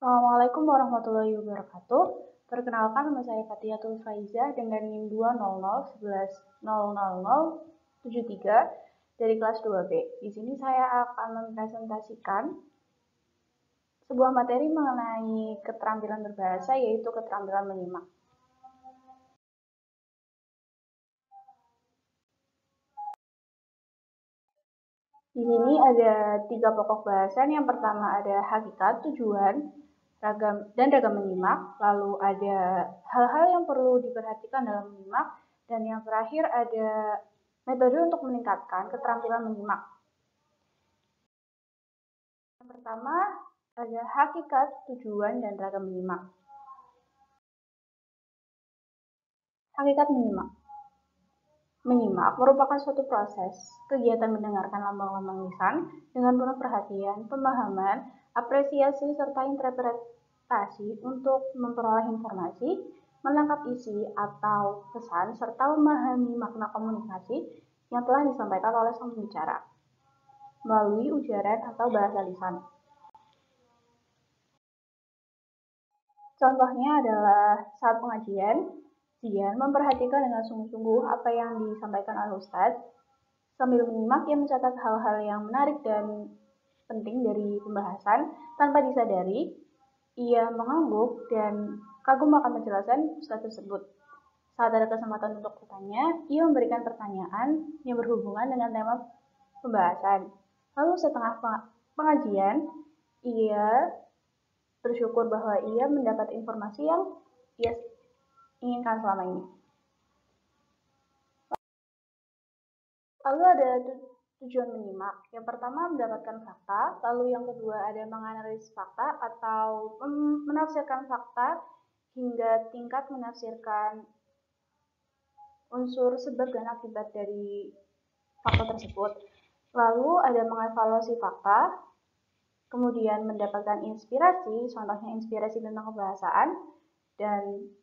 Assalamualaikum warahmatullahi wabarakatuh. Perkenalkan, nama saya Fatihatul Faiza dengan NIM 20011000073 dari kelas 2B. Di sini saya akan mempresentasikan sebuah materi mengenai keterampilan berbahasa, yaitu keterampilan menyimak. Di sini ada 3 pokok bahasan. Yang pertama ada hakikat, tujuan, ragam menyimak. Lalu ada hal-hal yang perlu diperhatikan dalam menyimak. Dan yang terakhir ada metode untuk meningkatkan keterampilan menyimak. Yang pertama ada hakikat, tujuan, dan ragam menyimak. Hakikat menyimak. Menyimak merupakan suatu proses kegiatan mendengarkan lambang-lambang lisan dengan penuh perhatian, pemahaman, apresiasi, serta interpretasi untuk memperoleh informasi, menangkap isi atau pesan, serta memahami makna komunikasi yang telah disampaikan oleh sang pembicara melalui ujaran atau bahasa lisan. Contohnya adalah saat pengajian, Zian memperhatikan dengan sungguh-sungguh apa yang disampaikan oleh Ustadz. Sambil menyimak, ia mencatat hal-hal yang menarik dan penting dari pembahasan. Tanpa disadari, ia mengangguk dan kagum akan penjelasan Ustadz tersebut. Saat ada kesempatan untuk bertanya, ia memberikan pertanyaan yang berhubungan dengan tema pembahasan. Lalu setengah pengajian, ia bersyukur bahwa ia mendapat informasi yang ia inginkan selama ini. Lalu ada tujuan menyimak. Yang pertama mendapatkan fakta, lalu yang kedua ada menganalisis fakta atau menafsirkan fakta hingga tingkat menafsirkan unsur sebab dan akibat dari fakta tersebut. Lalu ada mengevaluasi fakta, kemudian mendapatkan inspirasi, contohnya inspirasi tentang kebahasaan, dan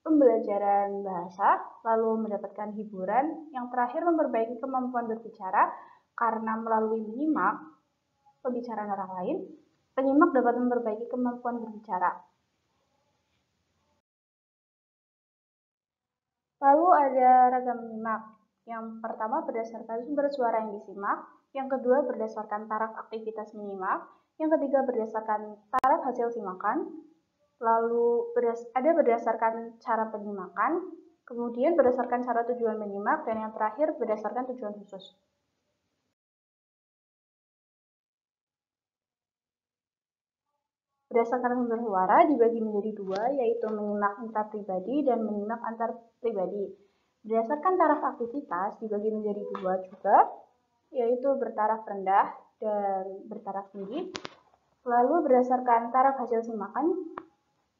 pembelajaran bahasa, lalu mendapatkan hiburan, yang terakhir memperbaiki kemampuan berbicara, karena melalui menyimak pembicaraan orang lain, penyimak dapat memperbaiki kemampuan berbicara. Lalu ada ragam menyimak. Yang pertama berdasarkan sumber suara yang disimak, yang kedua berdasarkan taraf aktivitas menyimak, yang ketiga berdasarkan taraf hasil simakan, lalu ada berdasarkan cara penyimakan, kemudian berdasarkan cara tujuan menyimak, dan yang terakhir berdasarkan tujuan khusus. Berdasarkan sumber suara dibagi menjadi dua, yaitu menyimak intrapribadi dan menyimak antar pribadi. Berdasarkan taraf aktivitas dibagi menjadi dua juga, yaitu bertaraf rendah dan bertaraf tinggi. Lalu berdasarkan taraf hasil simakan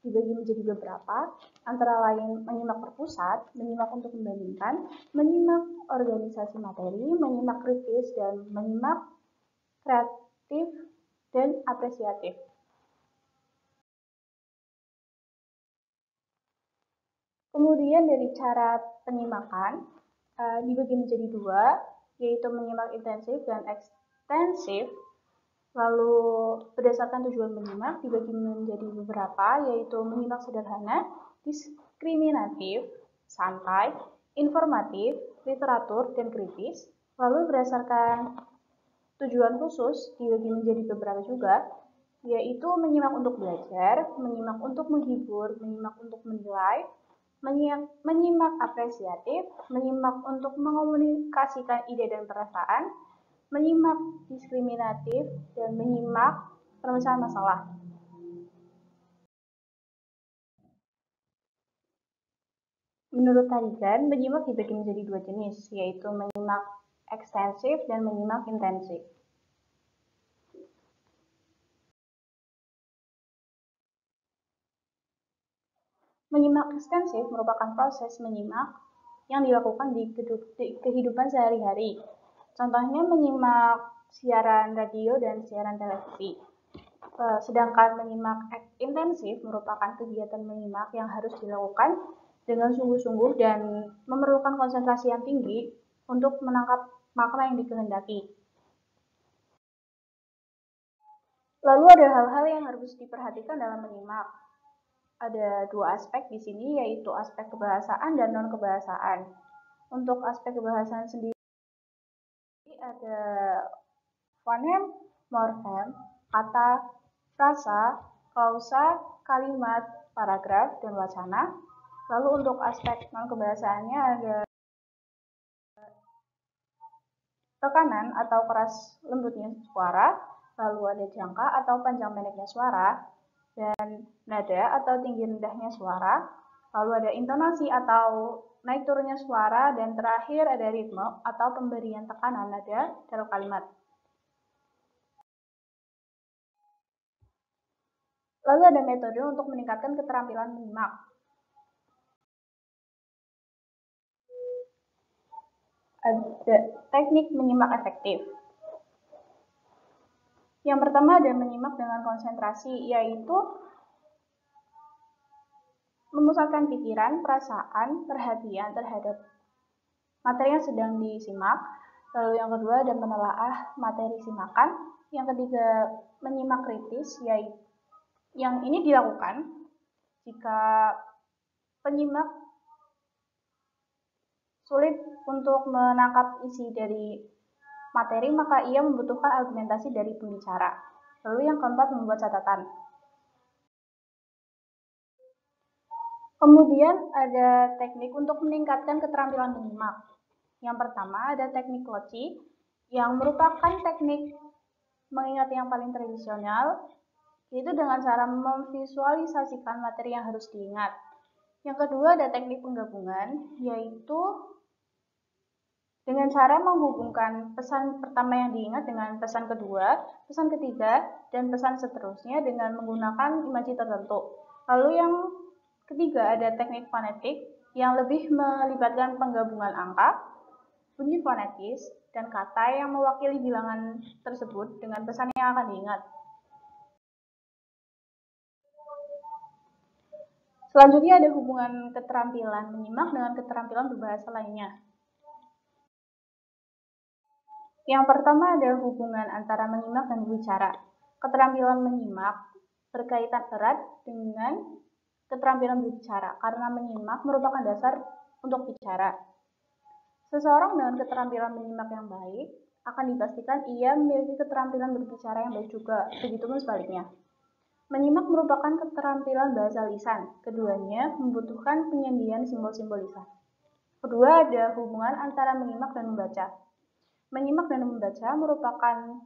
dibagi menjadi beberapa, antara lain menyimak perpusat, menyimak untuk membandingkan, menyimak organisasi materi, menyimak kritis, dan menyimak kreatif dan apresiatif. Kemudian dari cara penyimakan dibagi menjadi dua, yaitu menyimak intensif dan ekstensif. Lalu berdasarkan tujuan menyimak dibagi menjadi beberapa, yaitu menyimak sederhana, diskriminatif, santai, informatif, literatur, dan kritis. Lalu berdasarkan tujuan khusus dibagi menjadi beberapa juga, yaitu menyimak untuk belajar, menyimak untuk menghibur, menyimak untuk menilai, menyimak apresiatif, menyimak untuk mengomunikasikan ide dan perasaan, menyimak diskriminatif, dan menyimak permasalahan masalah. Menurut Tarigan, menyimak dibagi menjadi dua jenis, yaitu menyimak ekstensif dan menyimak intensif. Menyimak ekstensif merupakan proses menyimak yang dilakukan di kehidupan sehari-hari. Contohnya menyimak siaran radio dan siaran televisi. Sedangkan menyimak intensif merupakan kegiatan menyimak yang harus dilakukan dengan sungguh-sungguh dan memerlukan konsentrasi yang tinggi untuk menangkap makna yang dikehendaki. Lalu ada hal-hal yang harus diperhatikan dalam menyimak. Ada dua aspek di sini, yaitu aspek kebahasaan dan non-kebahasaan. Untuk aspek kebahasaan sendiri ada fonem, morfem, kata, frasa, klausa, kalimat, paragraf, dan wacana. Lalu untuk aspek non-kebahasaannya ada tekanan atau keras lembutnya suara, lalu ada jangka atau panjang pendeknya suara, dan nada atau tinggi rendahnya suara, lalu ada intonasi atau naik turunnya suara, dan terakhir ada ritme atau pemberian tekanan nada dalam kalimat. Lalu ada metode untuk meningkatkan keterampilan menyimak. Ada teknik menyimak efektif. Yang pertama ada menyimak dengan konsentrasi, yaitu memusatkan pikiran, perasaan, perhatian terhadap materi yang sedang disimak. Lalu yang kedua ada menelaah materi simakan. Yang ketiga menyimak kritis, yaitu yang ini dilakukan jika penyimak sulit untuk menangkap isi dari materi, maka ia membutuhkan argumentasi dari pembicara. Lalu yang keempat membuat catatan. Kemudian ada teknik untuk meningkatkan keterampilan menyimak. Yang pertama ada teknik loci, yang merupakan teknik mengingat yang paling tradisional, yaitu dengan cara memvisualisasikan materi yang harus diingat. Yang kedua ada teknik penggabungan, yaitu dengan cara menghubungkan pesan pertama yang diingat dengan pesan kedua, pesan ketiga, dan pesan seterusnya dengan menggunakan imaji tertentu. Lalu yang ketiga ada teknik fonetik yang lebih melibatkan penggabungan angka, bunyi fonetis, dan kata yang mewakili bilangan tersebut dengan pesan yang akan diingat. Selanjutnya ada hubungan keterampilan menyimak dengan keterampilan berbahasa lainnya. Yang pertama ada hubungan antara menyimak dan berbicara. Keterampilan menyimak berkaitan erat dengan keterampilan berbicara, karena menyimak merupakan dasar untuk bicara. Seseorang dengan keterampilan menyimak yang baik akan dipastikan ia memiliki keterampilan berbicara yang baik juga, begitupun sebaliknya. Menyimak merupakan keterampilan bahasa lisan, keduanya membutuhkan penyediaan simbol-simbol lisan. Kedua, ada hubungan antara menyimak dan membaca. Menyimak dan membaca merupakan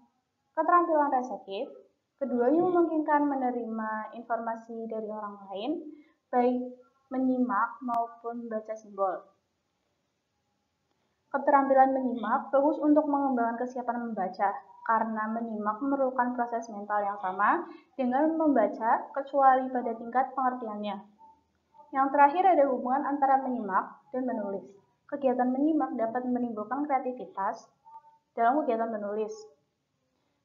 keterampilan reseptif, keduanya memungkinkan menerima informasi dari orang lain, baik menyimak maupun membaca simbol. Keterampilan menyimak bagus untuk mengembangkan kesiapan membaca, karena menyimak memerlukan proses mental yang sama dengan membaca, kecuali pada tingkat pengertiannya. Yang terakhir ada hubungan antara menyimak dan menulis. Kegiatan menyimak dapat menimbulkan kreativitas dalam kegiatan menulis.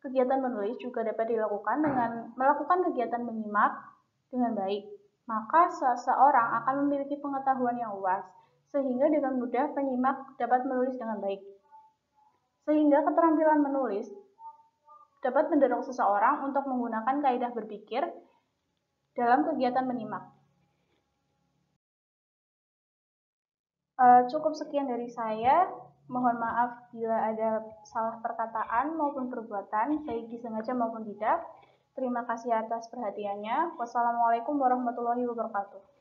Kegiatan menulis juga dapat dilakukan dengan melakukan kegiatan menyimak dengan baik. Maka seseorang akan memiliki pengetahuan yang luas, sehingga dengan mudah penyimak dapat menulis dengan baik. Sehingga keterampilan menulis dapat mendorong seseorang untuk menggunakan kaidah berpikir dalam kegiatan menyimak. Cukup sekian dari saya. Mohon maaf bila ada salah perkataan maupun perbuatan, baik disengaja maupun tidak. Terima kasih atas perhatiannya. Wassalamualaikum warahmatullahi wabarakatuh.